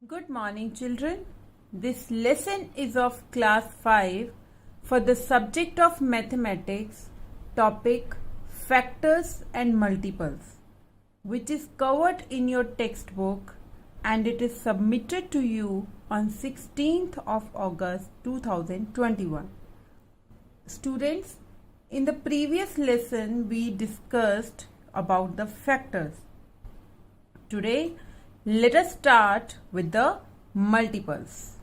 Good morning, children. This lesson is of class 5 for the subject of mathematics, topic factors and multiples, which is covered in your textbook and it is submitted to you on 16th of August 2021. Students, in the previous lesson we discussed about the factors. Today, let us start with the multiples.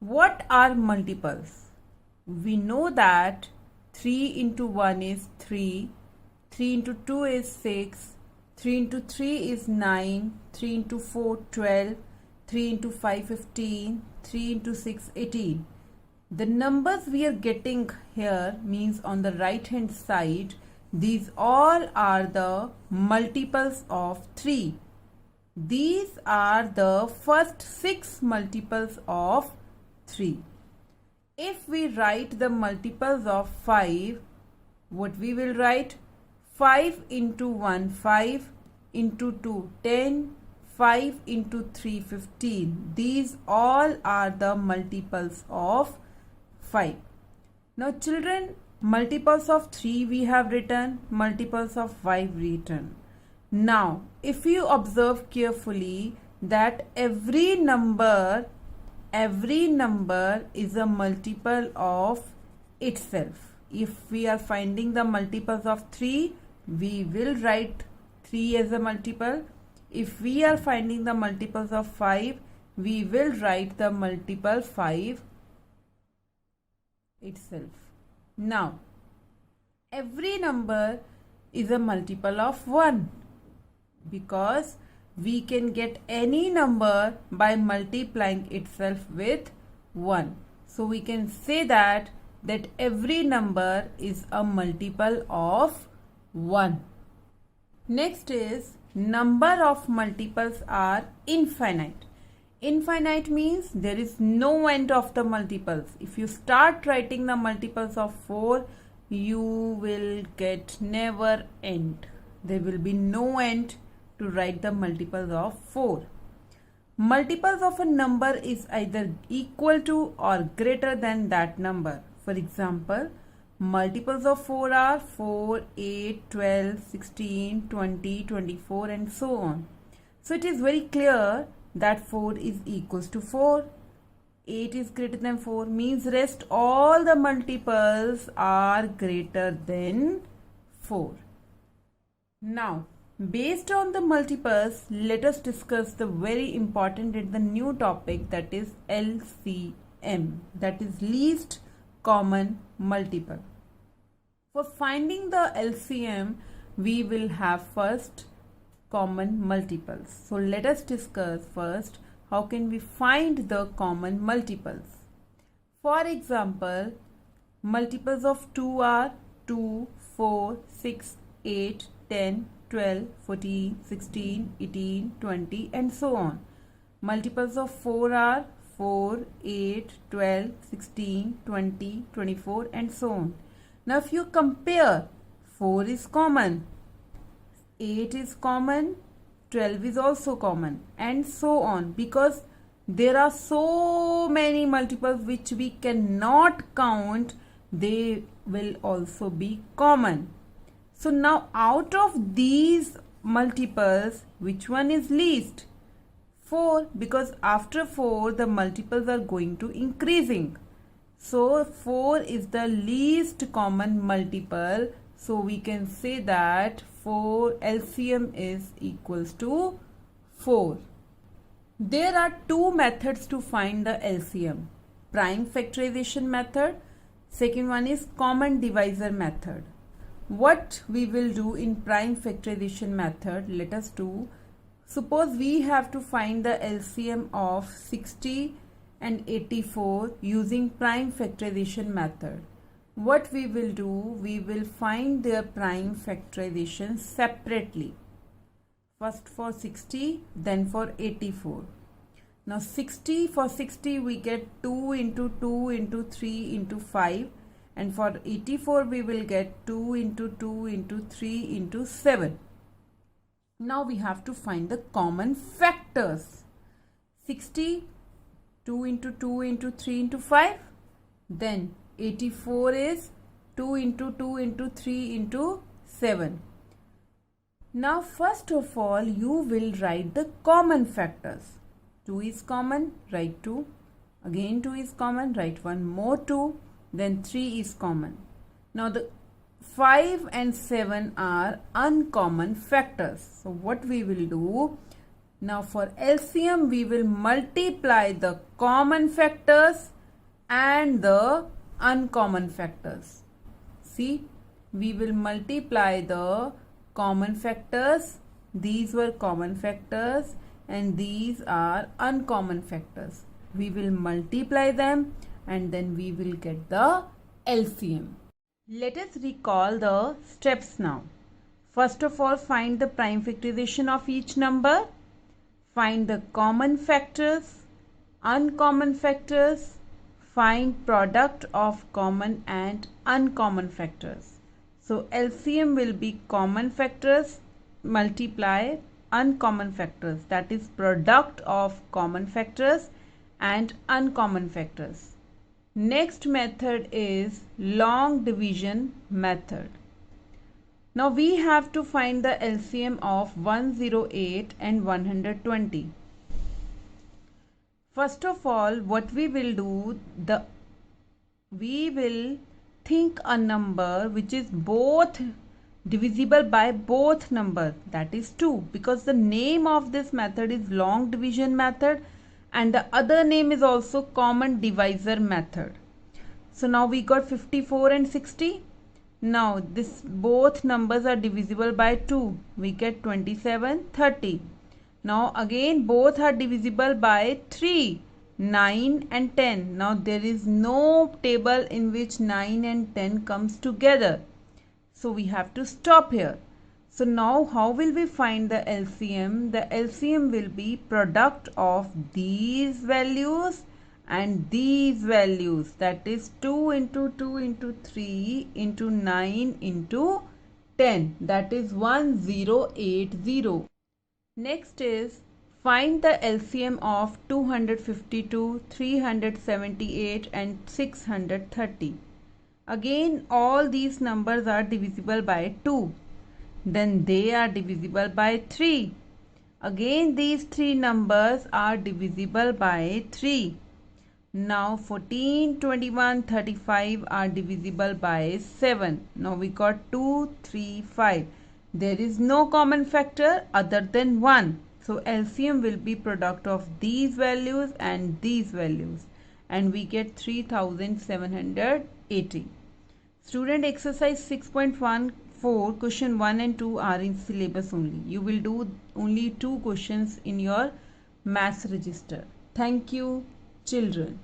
What are multiples? We know that 3 into 1 is 3, 3 into 2 is 6, 3 into 3 is 9, 3 into 4 12, 3 into 5 15, 3 into 6 18. The numbers we are getting here means on the right hand side, these all are the multiples of 3. These are the first 6 multiples of 3. If we write the multiples of 5, what we will write? 5 into 1 5, into 2 10, 5 into 3 15. These all are the multiples of 5. Now children, multiples of 3 we have written, multiples of 5 written. Now if you observe carefully that every number is a multiple of itself. If we are finding the multiples of 3, we will write 3 as a multiple. If we are finding the multiples of 5, we will write the multiple 5 itself. Now, every number is a multiple of 1 because we can get any number by multiplying itself with 1. So we can say that every number is a multiple of 1. Next is number of multiples are infinite. Infinite means there is no end of the multiples. If you start writing the multiples of 4, you will get never end. There will be no end to write the multiples of 4. Multiples of a number is either equal to or greater than that number. For example, multiples of 4 are 4, 8, 12, 16, 20, 24 and so on. So it is very clear that 4 is equals to 4. 8 is greater than 4 means rest all the multiples are greater than 4. Now, based on the multiples, let us discuss the very important and the new topic, that is LCM, that is least common multiple. For finding the LCM, we will have first common multiples. So let us discuss first how can we find the common multiples. For example, multiples of 2 are 2, 4, 6, 8, 10, 12, 14, 16, 18, 20 and so on. Multiples of 4 are 4, 8, 12, 16, 20, 24 and so on. Now if you compare, 4 is common, 8 is common, 12 is also common and so on, because there are so many multiples which we cannot count, they will also be common. So now out of these multiples, which one is least? 4, because after 4 the multiples are going to increasing. So 4 is the least common multiple. So we can say that 4 LCM is equals to 4. There are two methods to find the LCM. Prime factorization method. Second one is common divisor method. What we will do in prime factorization method, let us do. Suppose we have to find the LCM of 60 and 84 using prime factorization method. What we will do, we will find their prime factorization separately. First for 60, then for 84. Now for 60 we get 2 into 2 into 3 into 5. And for 84 we will get 2 into 2 into 3 into 7. Now we have to find the common factors. 60, 2 into 2 into 3 into 5. Then 84 is 2 into 2 into 3 into 7. Now first of all you will write the common factors. 2 is common, write 2. Again 2 is common, write one more 2. Then 3 is common. Now the 5 and 7 are uncommon factors. So what we will do? Now for LCM we will multiply the common factors and the uncommon factors. See, we will multiply the common factors. These were common factors and these are uncommon factors. We will multiply them and then we will get the LCM. Let us recall the steps now. First of all, find the prime factorization of each number. Find the common factors, uncommon factors. Find product of common and uncommon factors. So LCM will be common factors multiply uncommon factors, that is product of common factors and uncommon factors. Next method is long division method. Now we have to find the LCM of 108 and 120. First of all, what we will do, we will think a number which is both divisible by both numbers, that is 2, because the name of this method is long division method and the other name is also common divisor method. So now we got 54 and 60. Now this both numbers are divisible by 2. We get 27, 30. Now again both are divisible by 3, 9 and 10. Now there is no table in which 9 and 10 comes together. So we have to stop here. So now how will we find the LCM? The LCM will be product of these values and these values, that is 2 into 2 into 3 into 9 into 10, that is 1080. Next is find the LCM of 252, 378 and 630. Again all these numbers are divisible by 2. Then they are divisible by 3. Again these three numbers are divisible by 3. Now 14, 21, 35 are divisible by 7. Now we got 2, 3, 5. There is no common factor other than 1. So LCM will be product of these values and these values. And we get 3780. Student, exercise 6.14 question 1 and 2 are in syllabus only. You will do only 2 questions in your maths register. Thank you, children.